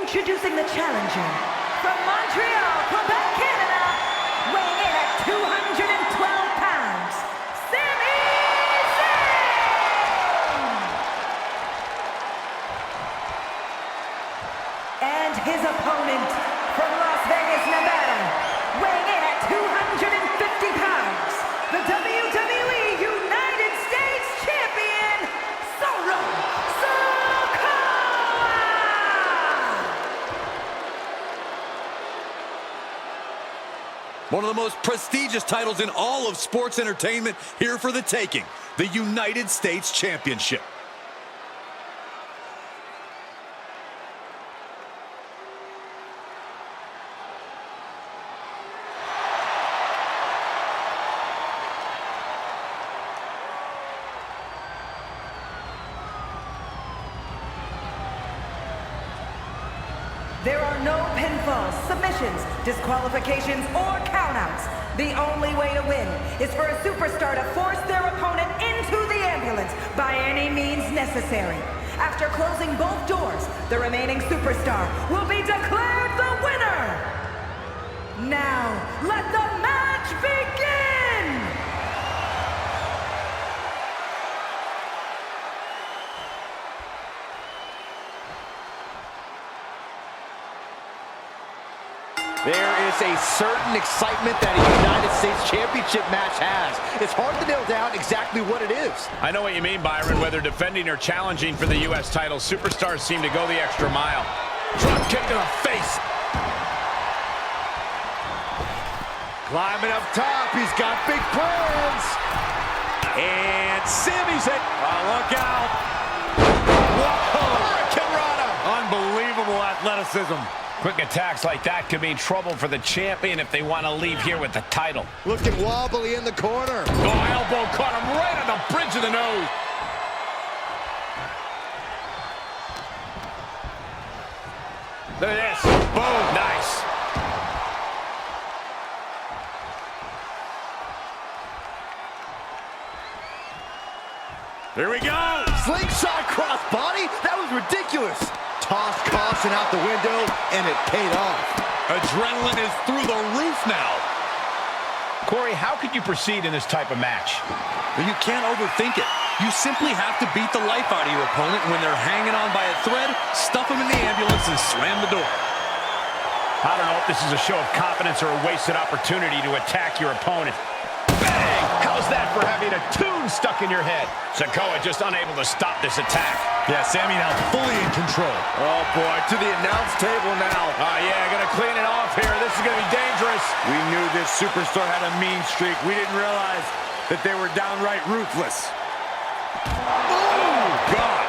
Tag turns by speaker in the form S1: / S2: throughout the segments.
S1: Introducing the challenger from Montreal, Quebec, Canada, weighing in at 212 pounds, Sami Zayn! And his opponent from Las Vegas, Nevada, weighing in at 250 pounds, the WWE United States Champion, Solo.
S2: One of the most prestigious titles in all of sports entertainment here for the taking, the United States Championship.
S1: There are no pinfalls, submissions, disqualifications, or countouts. The only way to win is for a superstar to force their opponent into the ambulance by any means necessary. After closing both doors, the remaining superstar will be declared the winner. Now, let the match begin!
S3: There is a certain excitement that a United States Championship match has. It's hard to nail down exactly what it is.
S4: I know what you mean, Byron. Whether defending or challenging for the U.S. title, superstars seem to go the extra mile. Drop kick to the face.
S3: Climbing up top, he's got big plans. And Sami Zayn.
S4: Oh, look out.
S3: Whoa! Hurricane.
S4: Unbelievable athleticism. Quick attacks like that could mean trouble for the champion if they want to leave here with the title.
S3: Looking wobbly in the corner.
S4: Oh, elbow caught him right on the bridge of the nose. Look at this. Boom. Nice. Here we go.
S3: Slingshot crossbody? That was ridiculous. Tossed caution out the window, and it paid off.
S2: Adrenaline is through the roof now.
S4: Corey, how could you proceed in this type of match?
S2: But you can't overthink it. You simply have to beat the life out of your opponent. When they're hanging on by a thread, stuff them in the ambulance and slam the door.
S4: I don't know if this is a show of confidence or a wasted opportunity to attack your opponent. Bang! How's that for having a tune stuck in your head? Sikoa just unable to stop this attack.
S2: Yeah, Sami now fully in control.
S3: Oh, boy, to the announce table now.
S4: Oh, yeah, gonna clean it off here. This is gonna be dangerous.
S5: We knew this superstar had a mean streak. We didn't realize that they were downright ruthless.
S2: Oh, God.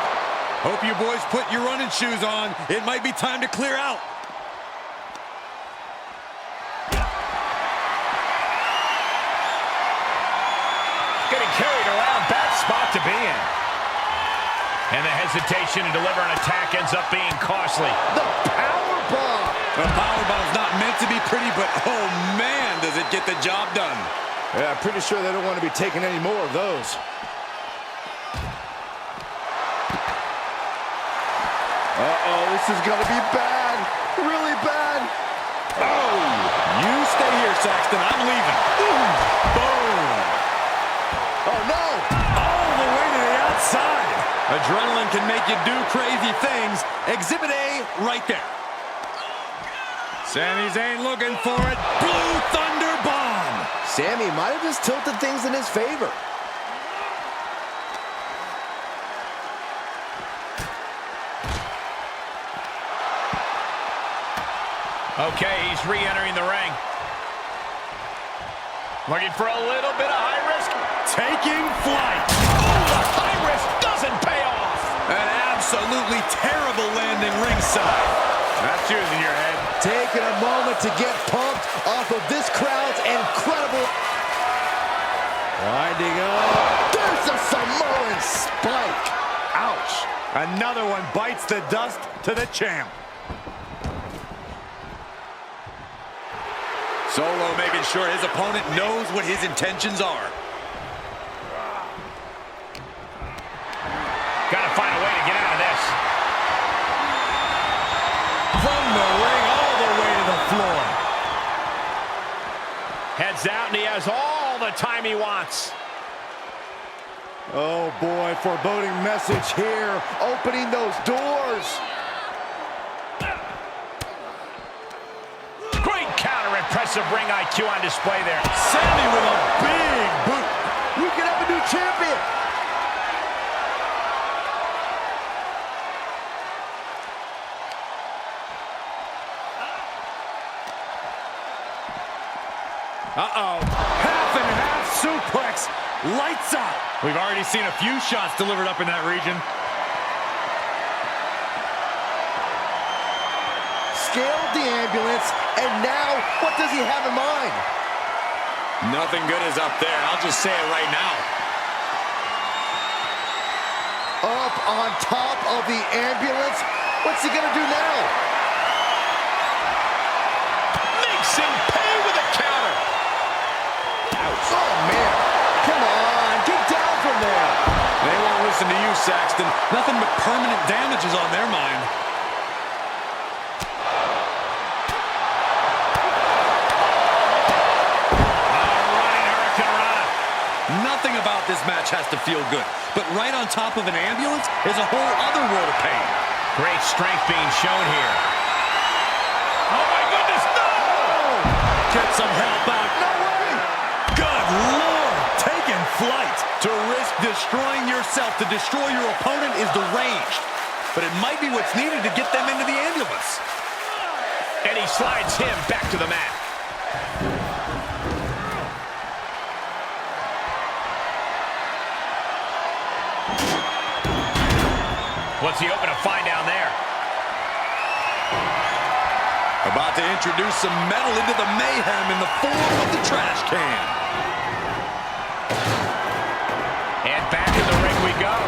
S2: Hope you boys put your running shoes on. It might be time to clear out.
S4: Getting carried around, bad spot to be in. And the hesitation to deliver an attack ends up being costly.
S3: The powerbomb.
S2: The powerbomb's not meant to be pretty, but oh man, does it get the job done.
S5: Yeah, pretty sure they don't want to be taking any more of those.
S3: Uh-oh, this is going to be bad. Really bad.
S2: Oh, you stay here, Saxton. I'm leaving. Boom.
S3: Oh, no.
S2: All the way to the outside. Adrenaline can make you do crazy things. Exhibit A right there. Sami Zayn looking for it. Blue Thunder Bomb.
S3: Sami might have just tilted things in his favor.
S4: Okay, he's re-entering the ring. Looking for a little bit of high risk.
S2: Taking flight.
S4: Oh, the high risk doesn't pay off.
S2: An absolutely terrible landing ringside.
S4: That's using your head.
S3: Taking a moment to get pumped off of this crowd's incredible. Winding up. There's a Samoan spike.
S5: Ouch. Another one bites the dust to the champ.
S2: Solo making sure his opponent knows what his intentions are.
S4: Got to find a way to get out of this. has all the time he wants.
S5: Oh boy, foreboding message here, opening those doors.
S4: Great counter, impressive ring IQ on display there.
S5: Sami with a big boot. We could have a new champion. Uh-oh. Half and half suplex. Lights out. We've already seen a few shots delivered up in that region.
S3: Scaled the ambulance, and now what does he have in mind?
S2: Nothing good is up there. I'll just say it right now.
S3: Up on top of the ambulance. What's he gonna do now?
S4: Makes him pay with a counter.
S3: Ouch. Oh, man. Come on, get down from there.
S2: They won't listen to you, Saxton. Nothing but permanent damage is on their mind. Nothing about this match has to feel good, but right on top of an ambulance is a whole other world of pain.
S4: Great strength being shown here. Oh my goodness, no!
S2: Get some help out. No way! Good Lord! Taking flight. To risk destroying yourself to destroy your opponent is deranged, but it might be what's needed to get them into the ambulance.
S4: And he slides him back to the mat. What's he hoping to find down there?
S2: About to introduce some metal into the mayhem in the form of the trash can.
S4: And back in the ring we go.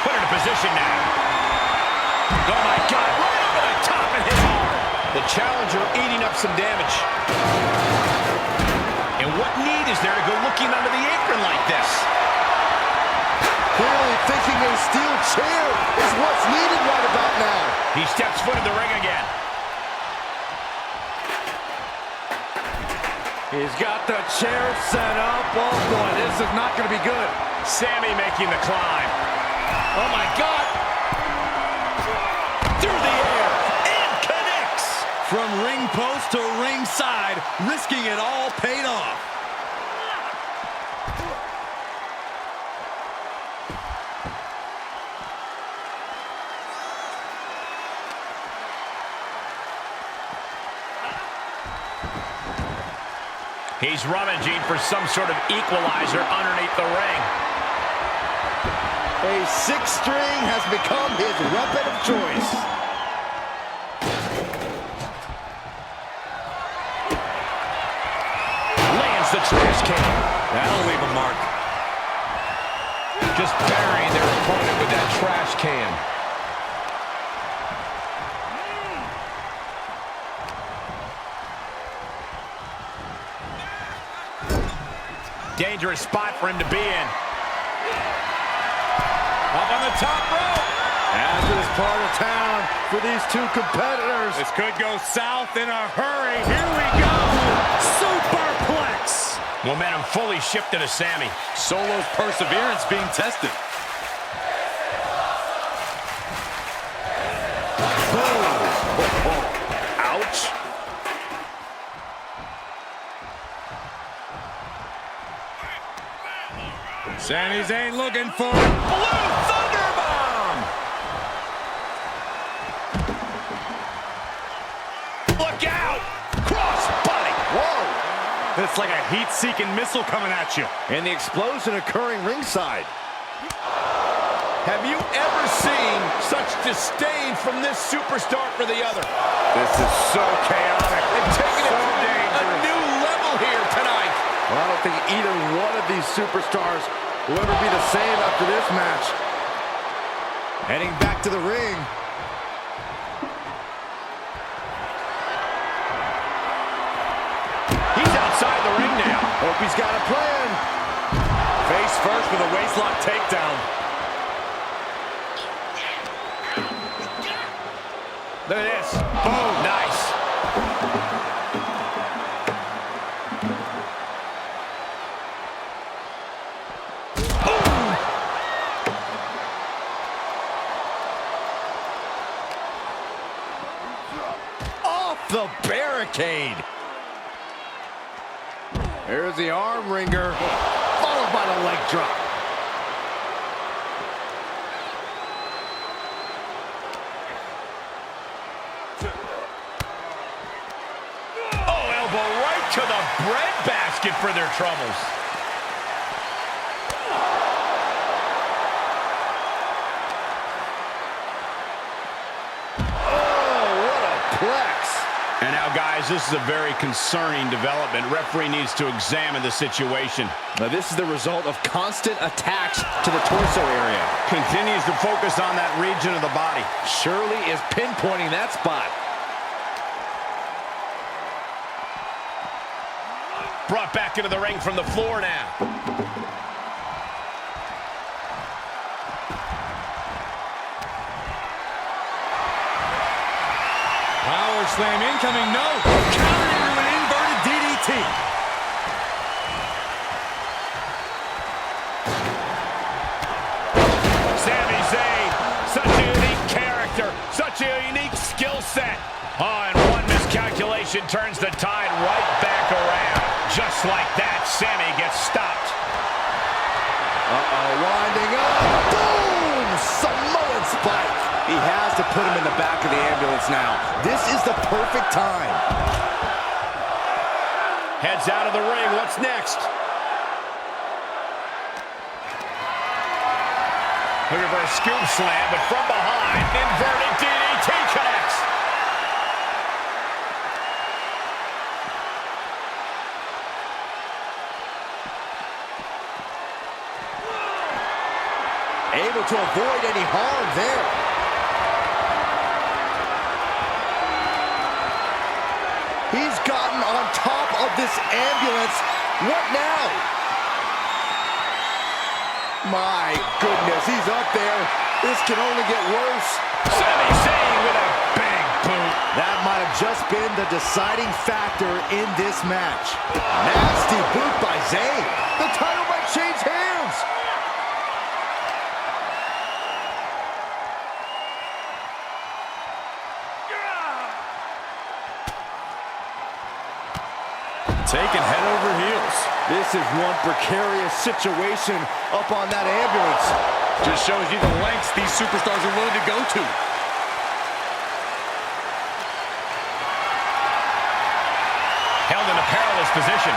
S4: Put it in position now. Oh my God, right over the top and hit hard. The challenger eating up some damage. And what need is there to go looking under the apron like this?
S3: Clearly thinking a steel chair is what's needed right about now.
S4: He steps foot in the ring again.
S5: He's got the chair set up. Oh boy, this is not going to be good.
S4: Sami making the climb.
S2: Oh my God!
S4: Through the air and connects.
S2: From ring post to ringside, risking it all paid off.
S4: He's rummaging for some sort of equalizer underneath the ring.
S3: A sixth string has become his weapon of choice.
S4: Lands the trash can.
S2: That'll leave a mark.
S4: Just burying their opponent with that trash can. Dangerous spot for him to be in.
S5: Up on the top rope. As is part of town for these two competitors. This could go south in a hurry. Here we go. Superplex.
S4: Momentum fully shifted to Sami.
S2: Solo's perseverance being tested.
S4: Ouch.
S5: Sami Zayn looking for
S4: Blue Thunderbomb! Look out! Cross body!
S5: Whoa! It's like a heat-seeking missile coming at you. And the explosion occurring ringside.
S4: Have you ever seen such disdain from this superstar for the other?
S5: This is so chaotic.
S4: They've taken it
S5: So
S4: to a
S5: dangerous.
S4: new level here tonight.
S5: Well, I don't think either one of these superstars will ever be the same after this match. Heading back to the ring.
S4: He's outside the ring now.
S5: Hope he's got a plan. Face first with a waistlock takedown.
S4: Look at this. Boom. Nice.
S3: the barricade. There's the arm wringer, followed by the leg drop.
S4: Oh, elbow right to the breadbasket for their troubles. And now, guys, this is a very concerning development. Referee needs to examine the situation.
S3: Now, this is the result of constant attacks to the torso area.
S4: Continues to focus on that region of the body.
S3: Shirley is pinpointing that spot.
S4: Brought back into the ring from the floor now.
S5: Power slam incoming, no. Counter into an inverted DDT.
S4: Sami Zayn, such a unique character, such a unique skill set. Oh, and one miscalculation turns the tide right back around. Just like that, Sami gets stopped.
S3: Winding up. Boom! Samoan spike. He has to put him in the back of the ambulance now. This is the perfect time.
S4: Heads out of the ring. What's next? Looking for a scoop slam, but from behind, inverted DDT connects.
S3: Able to avoid any harm there. He's gotten on top of this ambulance. What now? My goodness, he's up there. This can only get worse.
S4: Sami Zayn with a big boot.
S3: That might have just been the deciding factor in this match. Nasty boot by Zayn. The title might change hands.
S5: Taken head over heels.
S3: This is one precarious situation up on that ambulance.
S5: Just shows you the lengths these superstars are willing to go to.
S4: Held in a perilous position.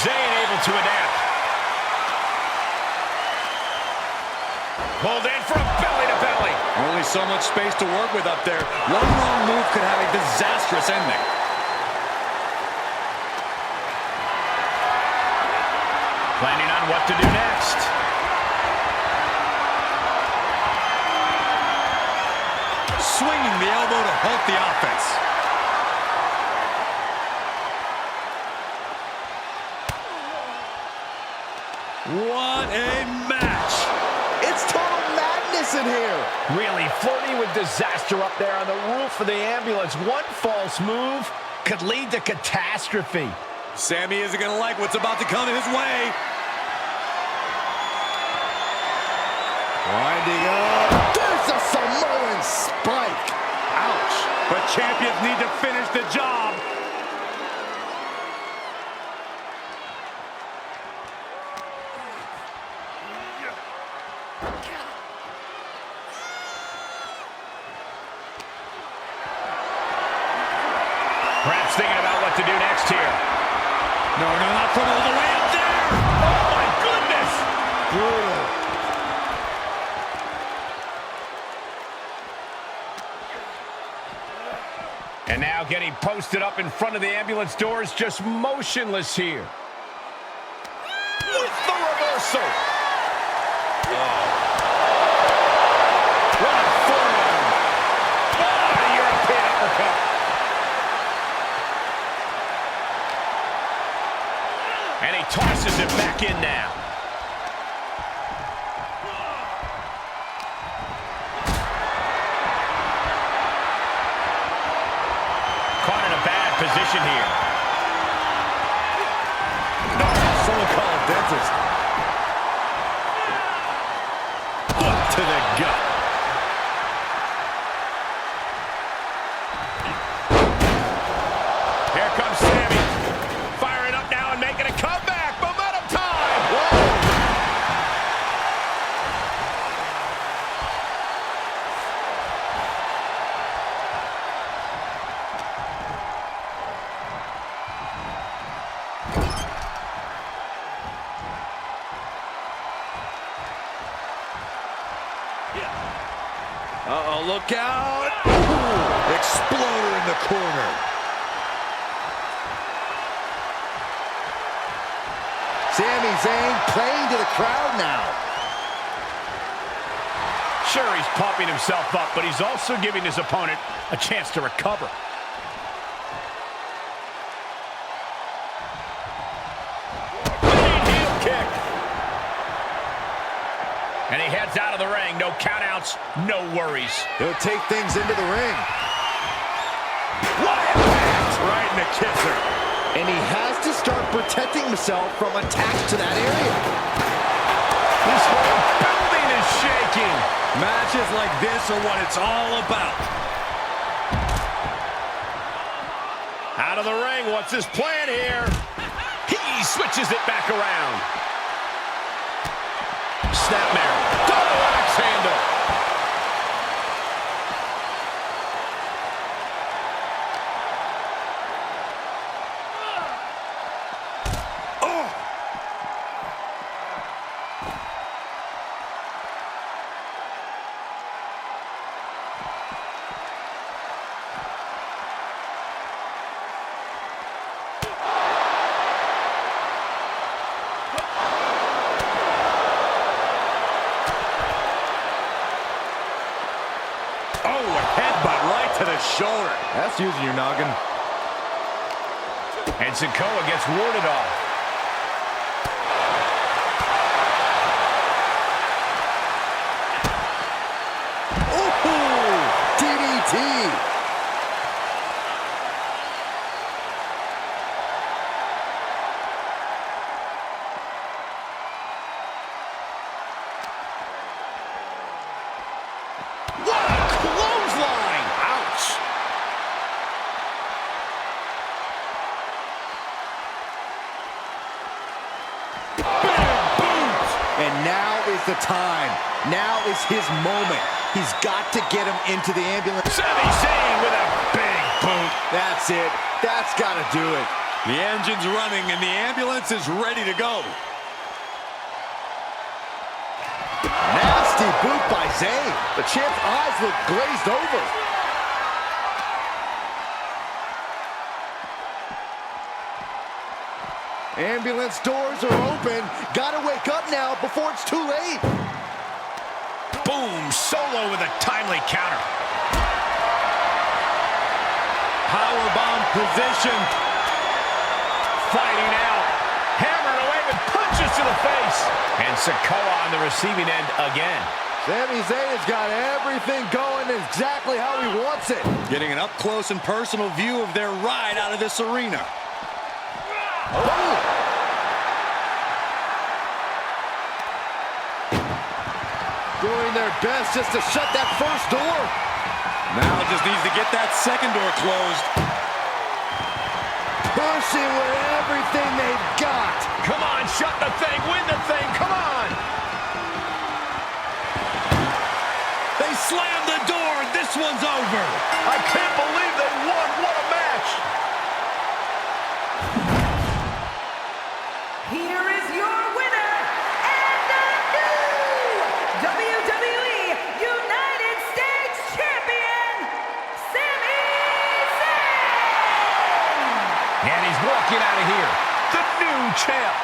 S4: Zayn able to adapt. Pulled in for a belly-to-belly.
S5: Only so much space to work with up there. One wrong move could have a disastrous ending.
S4: Planning on what to do next.
S5: Swinging the elbow to halt the offense. What a match.
S3: It's total madness in here.
S4: Really flirting with disaster up there on the roof of the ambulance. One false move could lead to catastrophe.
S5: Sami isn't going to like what's about to come his way.
S3: Winding up. There's a Samoan spike.
S5: Ouch. But champions need to finish the job.
S4: Perhaps thinking about what to do next here.
S5: No, not from all the way up there.
S4: Oh, my goodness.
S3: Brutal.
S4: And now getting posted up in front of the ambulance doors, just motionless here. With the reversal. What a forearm. Oh, European uppercut. And he tosses it back in now. Caught in a bad position here.
S3: chances.
S2: Foot to the gut.
S4: Here comes Sami. Firing up now and making a comeback. Momentum time. Whoa.
S3: Uh-oh, look out. Ooh, exploder in the corner. Sami Zayn playing to the crowd now.
S4: Sure, he's pumping himself up, but he's also giving his opponent a chance to recover. Clean heel kick. And he heads out of the ring. No countouts, no worries.
S3: He'll take things into the ring.
S4: What impact! Right in the kisser.
S3: And he has to start protecting himself from attacks to that area.
S4: This whole building is shaking.
S2: Matches like this are what it's all about.
S4: Out of the ring, what's his plan here? He switches it back around. Snapmare, double axe handle.
S2: To the shoulder.
S3: That's using your noggin.
S4: And Sikoa gets warded off.
S3: Ooh, DDT.
S4: What a clothesline! Ouch!
S3: And now is the time. Now is his moment. He's got to get him into the ambulance.
S4: Sami Zayn with a big boot.
S3: That's it. That's got to do it.
S2: The engine's running and the ambulance is ready to go.
S3: Nasty boot by Zayn. The champ's eyes look glazed over. Ambulance doors are open. Gotta wake up now before it's too late.
S4: Boom! Solo with a timely counter.
S2: Powerbomb position.
S4: Fighting out. Hammered away with punches to the face. And Sikoa on the receiving end again.
S3: Sami Zayn has got everything going exactly how he wants it.
S2: Getting an up-close and personal view of their ride out of this arena.
S3: Oh. Doing their best just to shut that first door.
S2: Now just needs to get that second door closed.
S3: Pushing with everything they've got.
S4: Come on, shut the thing, win the thing, come on!
S2: They slammed the door. This one's over.
S4: I can't believe they won. What a match!
S1: Here is your winner and the new WWE United States Champion, Sami Zayn!
S4: And he's walking out of here, the new champ.